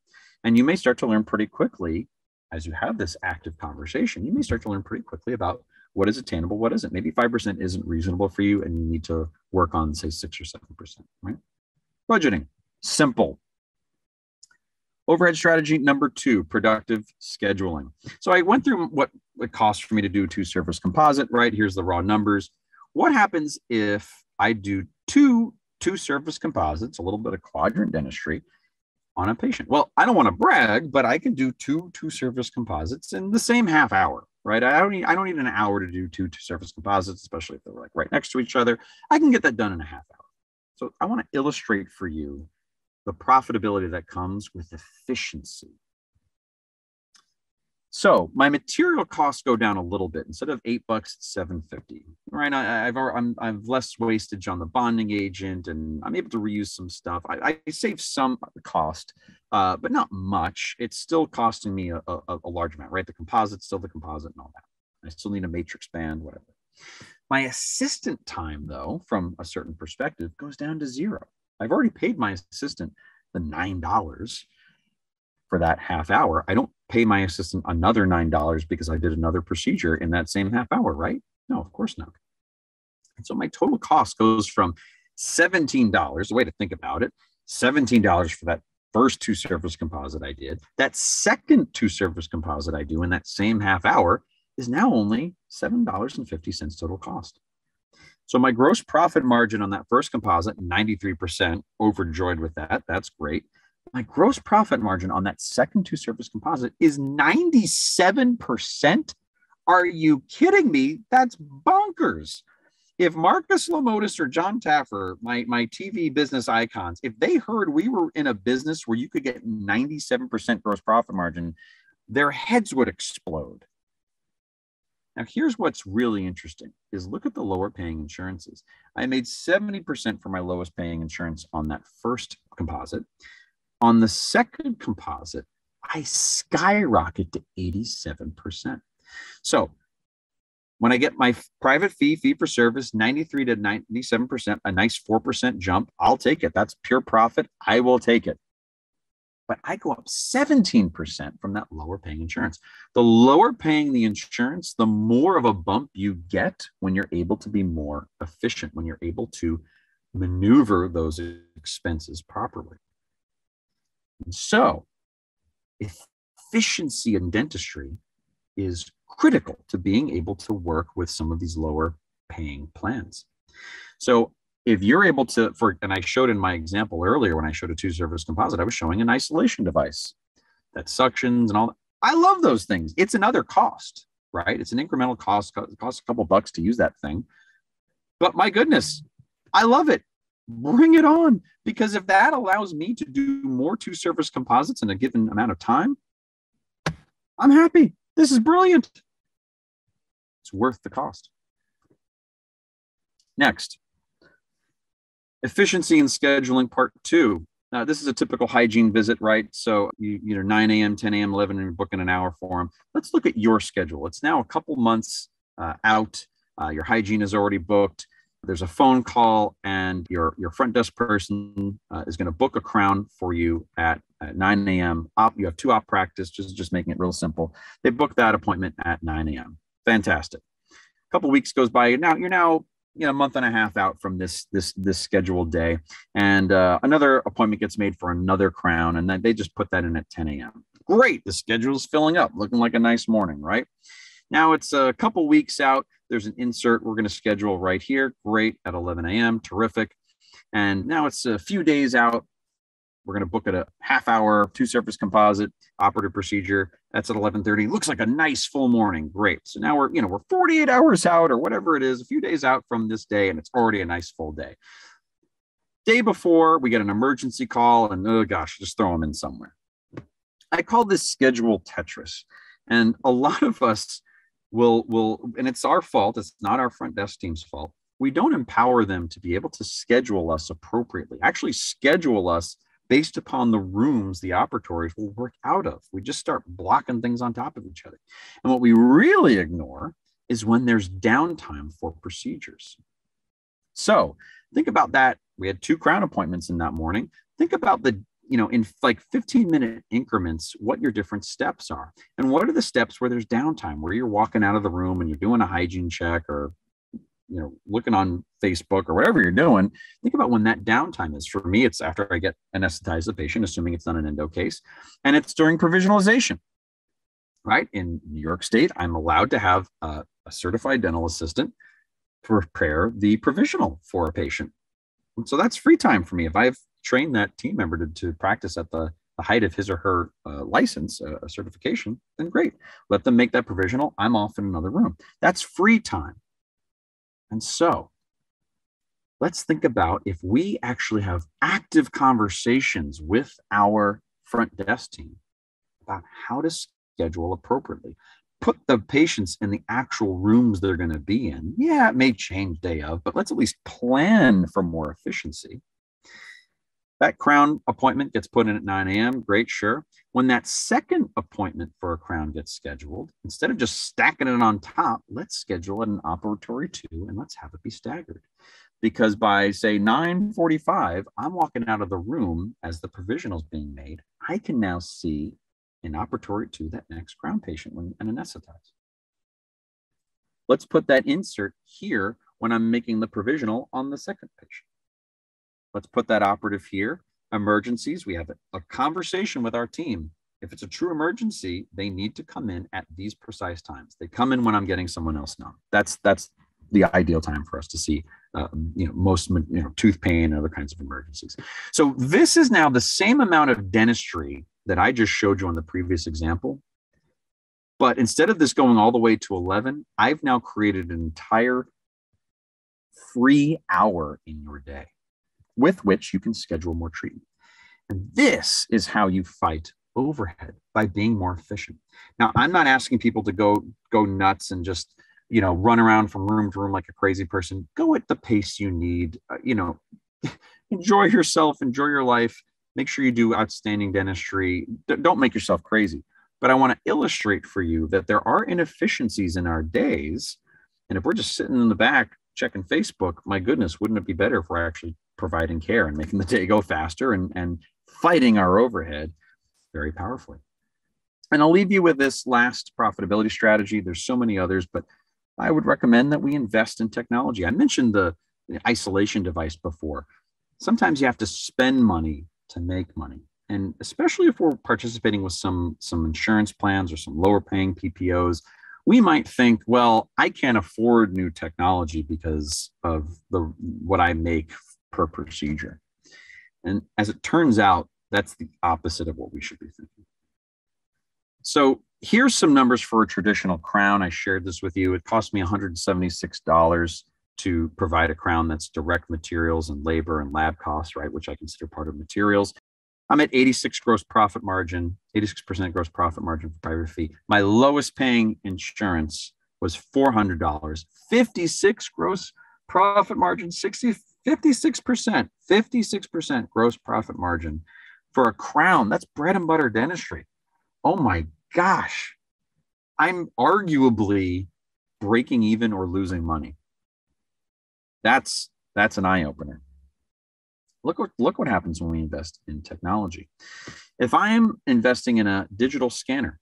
[SPEAKER 1] And you may start to learn pretty quickly, as you have this active conversation, you may start to learn pretty quickly about what is attainable, what isn't. Maybe 5% isn't reasonable for you and you need to work on, say, 6 or 7%, right? Budgeting, simple. Overhead strategy number 2, productive scheduling. So I went through what it costs for me to do a 2-surface composite, right? Here's the raw numbers. What happens if I do two 2-surface composites, a little bit of quadrant dentistry on a patient? Well, I don't want to brag, but I can do 2-surface composites in the same half hour, right? I don't need an hour to do 2-surface composites, especially if they're like right next to each other. I can get that done in a half hour. So I want to illustrate for you the profitability that comes with efficiency. So my material costs go down a little bit. Instead of $8, it's $7.50. Right? I've less wastage on the bonding agent, and I'm able to reuse some stuff. I save some cost, but not much. It's still costing me a large amount. Right? The composite's still the composite and all that. I still need a matrix band, whatever. My assistant time, though, from a certain perspective, goes down to 0. I've already paid my assistant the $9 for that half hour. I don't pay my assistant another $9 because I did another procedure in that same half hour, right? No, of course not. And so my total cost goes from $17, the way to think about it, $17 for that first 2-surface composite I did. That second 2-surface composite I do in that same half hour is now only $7.50 total cost. So my gross profit margin on that first composite, 93%, overjoyed with that. That's great. My gross profit margin on that second 2-surface composite is 97%. Are you kidding me? That's bonkers. If Marcus Lamotis or John Taffer, my TV business icons, if they heard we were in a business where you could get 97% gross profit margin, their heads would explode. Now, here's what's really interesting is look at the lower paying insurances. I made 70% for my lowest paying insurance on that first composite. On the second composite, I skyrocket to 87%. So when I get my private fee for service, 93 to 97%, a nice 4% jump, I'll take it. That's pure profit. I will take it. But I go up 17% from that lower paying insurance. The lower paying the insurance, the more of a bump you get when you're able to be more efficient, when you're able to maneuver those expenses properly. And so efficiency in dentistry is critical to being able to work with some of these lower paying plans. So if you're able to, and I showed in my example earlier when I showed a 2-surface composite, I was showing an isolation device that suctions and all that. I love those things. It's another cost, right? It's an incremental cost. It costs a couple bucks to use that thing. But my goodness, I love it. Bring it on. Because if that allows me to do more 2-surface composites in a given amount of time, I'm happy. This is brilliant. It's worth the cost. Next. Efficiency and scheduling part 2. Now, this is a typical hygiene visit, right? So you 9 a.m., 10 a.m., 11, and you're booking an hour for them. Let's look at your schedule. It's now a couple months out. Your hygiene is already booked. there's a phone call, and your front desk person is going to book a crown for you at 9 a.m. You have 2 op practice, just making it real simple. They book that appointment at 9 a.m. Fantastic. A couple weeks goes by. Now you're a month and a half out from this scheduled day, and another appointment gets made for another crown, and then they just put that in at 10 a.m. Great, the schedule is filling up, looking like a nice morning, right? Now it's a couple weeks out. There's an insert we're going to schedule right here. Great, at 11 a.m. Terrific. And now it's a few days out. We're going to book it a half-hour 2-surface composite operative procedure. That's at 11:30. Looks like a nice full morning. Great. So now we're 48 hours out, or whatever it is, a few days out from this day, and it's already a nice full day. Day before, we get an emergency call, and oh gosh, just throw them in somewhere. I call this schedule Tetris, and a lot of us will, and it's our fault. It's not our front desk team's fault. We don't empower them to be able to schedule us appropriately. Actually, schedule us based upon the rooms the operatories will work out of. We just start blocking things on top of each other. And what we really ignore is when there's downtime for procedures. So think about that. We had 2 crown appointments in that morning. Think about in like 15-minute increments, what your different steps are. And what are the steps where there's downtime, where you're walking out of the room and you're doing a hygiene check, or looking on Facebook, or whatever you're doing. Think about when that downtime is. For me, it's after I get anesthetized the patient, assuming it's not an endo case, and it's during provisionalization, right? In New York State, I'm allowed to have a certified dental assistant prepare the provisional for a patient. And so that's free time for me. If I've trained that team member to practice at the height of his or her license, a certification, then great. Let them make that provisional. I'm off in another room. That's free time. And so let's think about if we actually have active conversations with our front desk team about how to schedule appropriately. Put the patients in the actual rooms they're going to be in. Yeah, it may change day of, but let's at least plan for more efficiency. That crown appointment gets put in at 9 a.m. Great, sure. When that second appointment for a crown gets scheduled, instead of just stacking it on top, let's schedule it an operatory 2, and let's have it be staggered. Because by, say, 9:45, I'm walking out of the room as the provisional is being made. I can now see in operatory 2 that next crown patient when anesthetized. Let's put that insert here when I'm making the provisional on the second patient. Let's put that operative here. Emergencies, we have a conversation with our team. If it's a true emergency, they need to come in at these precise times. They come in when I'm getting someone else numb. That's the ideal time for us to see most tooth pain and other kinds of emergencies. So this is now the same amount of dentistry that I just showed you on the previous example. But instead of this going all the way to 11, I've now created an entire free hour in your day with which you can schedule more treatment. And this is how you fight overhead, by being more efficient. Now, I'm not asking people to go nuts and just, run around from room to room like a crazy person. Go at the pace you need, enjoy yourself, enjoy your life, make sure you do outstanding dentistry. Don't make yourself crazy. But I want to illustrate for you that there are inefficiencies in our days. And if we're just sitting in the back checking Facebook, my goodness, wouldn't it be better if we're actually providing care and making the day go faster and fighting our overhead very powerfully? And I'll leave you with this last profitability strategy. There's so many others, but I would recommend that we invest in technology. I mentioned the isolation device before. Sometimes you have to spend money to make money. And especially if we're participating with some insurance plans or some lower paying PPOs, we might think, well, I can't afford new technology because of what I make per procedure. And as it turns out, that's the opposite of what we should be thinking. So here's some numbers for a traditional crown. I shared this with you. It cost me $176 to provide a crown that's direct materials and labor and lab costs, right, which I consider part of materials. I'm at 86% gross profit margin for private fee. My lowest paying insurance was $400, 56 gross profit margin, 56% gross profit margin for a crown. That's bread and butter dentistry. Oh my gosh. I'm arguably breaking even or losing money. That's an eye opener. Look what happens when we invest in technology. If I'm investing in a digital scanner,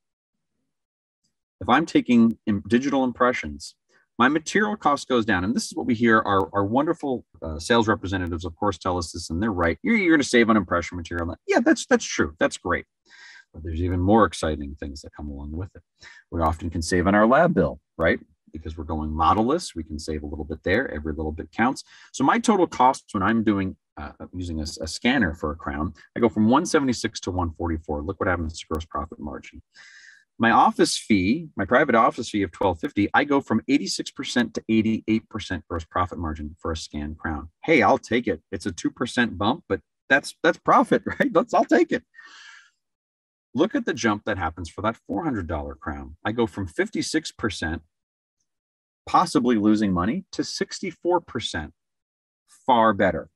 [SPEAKER 1] if I'm taking digital impressions, my material cost goes down. And this is what we hear our wonderful sales representatives, of course, tell us this, and they're right. You're going to save on impression material. Yeah, that's true. That's great. But there's even more exciting things that come along with it. We often can save on our lab bill, right? Because we're going modelless, we can save a little bit there. Every little bit counts. So my total costs when I'm doing using a scanner for a crown, I go from 176 to 144. Look what happens to gross profit margin. My office fee, my private office fee of $1,250, I go from 86% to 88% gross profit margin for a scan crown. Hey, I'll take it. It's a 2% bump, but that's profit, right? I'll take it. Look at the jump that happens for that $400 crown. I go from 56%, possibly losing money, to 64%. Far better.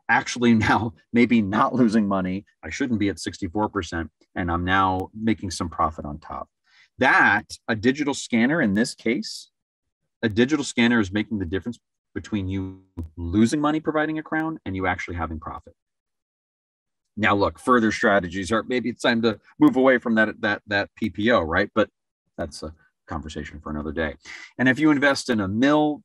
[SPEAKER 1] Actually, now maybe not losing money. I shouldn't be at 64%, and I'm now making some profit on top. That, a digital scanner in this case, a digital scanner is making the difference between you losing money providing a crown and you actually having profit. Now, look, further strategies are maybe it's time to move away from that PPO, right? But that's a conversation for another day. And if you invest in a mill,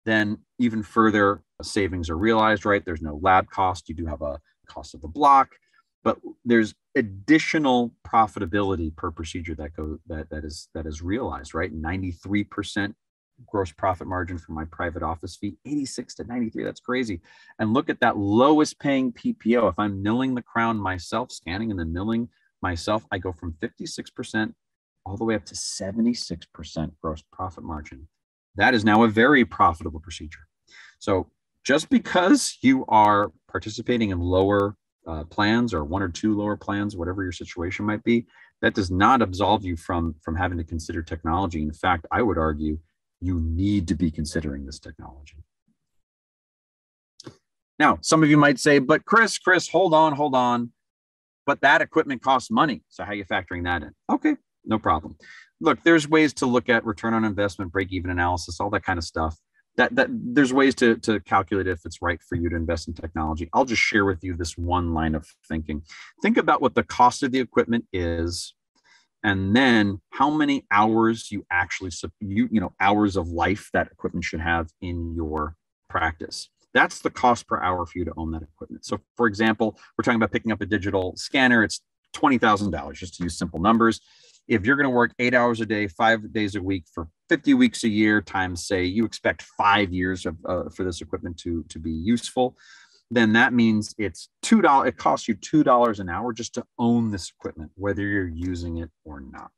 [SPEAKER 1] then even further savings are realized, right? There's no lab cost. You do have a cost of the block, but there's additional profitability per procedure that is realized, right? 93% gross profit margin for my private office fee, 86 to 93. That's crazy. And look at that lowest paying PPO. If I'm milling the crown myself, scanning and then milling myself, I go from 56% all the way up to 76% gross profit margin. That is now a very profitable procedure. So just because you are participating in lower plans or one or two lower plans, whatever your situation might be, that does not absolve you from having to consider technology. In fact, I would argue you need to be considering this technology. Now, some of you might say, but Chris, hold on. But that equipment costs money. So how are you factoring that in? Okay, no problem. Look, there's ways to look at return on investment, break-even analysis, all that kind of stuff. That there's ways to calculate if it's right for you to invest in technology. I'll just share with you this one line of thinking. Think about what the cost of the equipment is, and then how many hours you actually, hours of life that equipment should have in your practice. That's the cost per hour for you to own that equipment. So for example, we're talking about picking up a digital scanner. It's $20,000, just to use simple numbers. If you're going to work 8 hours a day, 5 days a week for 50 weeks a year times, say, you expect 5 years for this equipment to be useful, then that means it's $2. It costs you $2 an hour just to own this equipment, whether you're using it or not.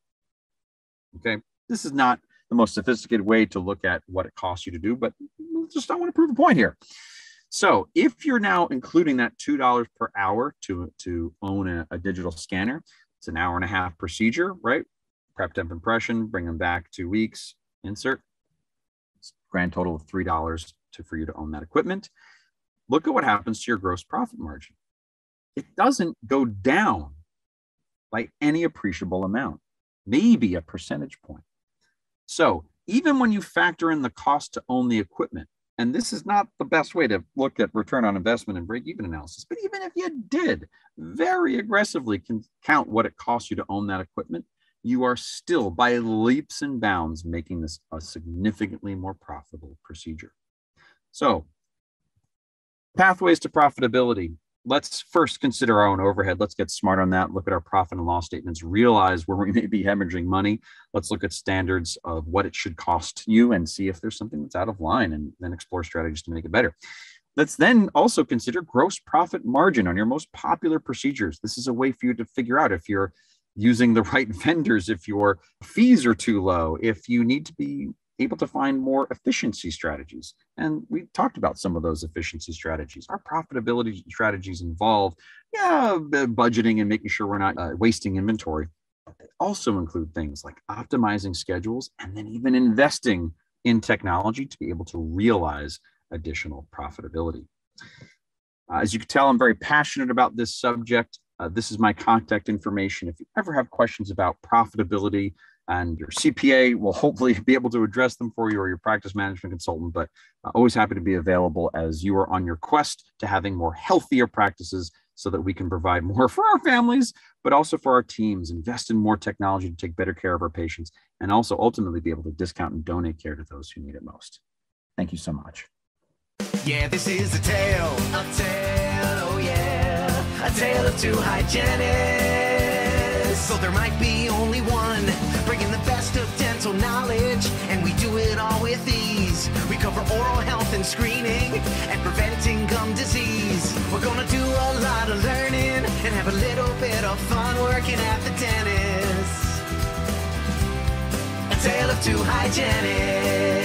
[SPEAKER 1] Okay, this is not the most sophisticated way to look at what it costs you to do, but just I want to prove a point here. So if you're now including that $2 per hour to own a digital scanner, it's an hour and a half procedure, right? Prep, temp, impression, bring them back 2 weeks, insert. It's a grand total of $3 for you to own that equipment. Look at what happens to your gross profit margin. It doesn't go down by any appreciable amount, maybe a percentage point. So even when you factor in the cost to own the equipment, and this is not the best way to look at return on investment and break-even analysis, but even if you did very aggressively count what it costs you to own that equipment, you are still by leaps and bounds making this a significantly more profitable procedure. So pathways to profitability. Let's first consider our own overhead. Let's get smart on that. Look at our profit and loss statements, realize where we may be hemorrhaging money. Let's look at standards of what it should cost you and see if there's something that's out of line, and then explore strategies to make it better. Let's then also consider gross profit margin on your most popular procedures. This is a way for you to figure out if you're using the right vendors, if your fees are too low, if you need to be able to find more efficiency strategies. And we talked about some of those efficiency strategies. Our profitability strategies involve, budgeting and making sure we're not wasting inventory. But they also include things like optimizing schedules and then even investing in technology to be able to realize additional profitability. As you can tell, I'm very passionate about this subject. This is my contact information. If you ever have questions about profitability, and your CPA will hopefully be able to address them for you, or your practice management consultant. But always happy to be available as you are on your quest to having more healthier practices so that we can provide more for our families, but also for our teams, invest in more technology to take better care of our patients, and also ultimately be able to discount and donate care to those who need it most. Thank you so much.
[SPEAKER 2] Yeah, this is a tale, oh yeah, a tale of two hygienists. So there might be only one, bringing the best of dental knowledge, and we do it all with ease. We cover oral health and screening, and preventing gum disease. We're gonna do a lot of learning, and have a little bit of fun working at the dentist. A tale of two hygienists.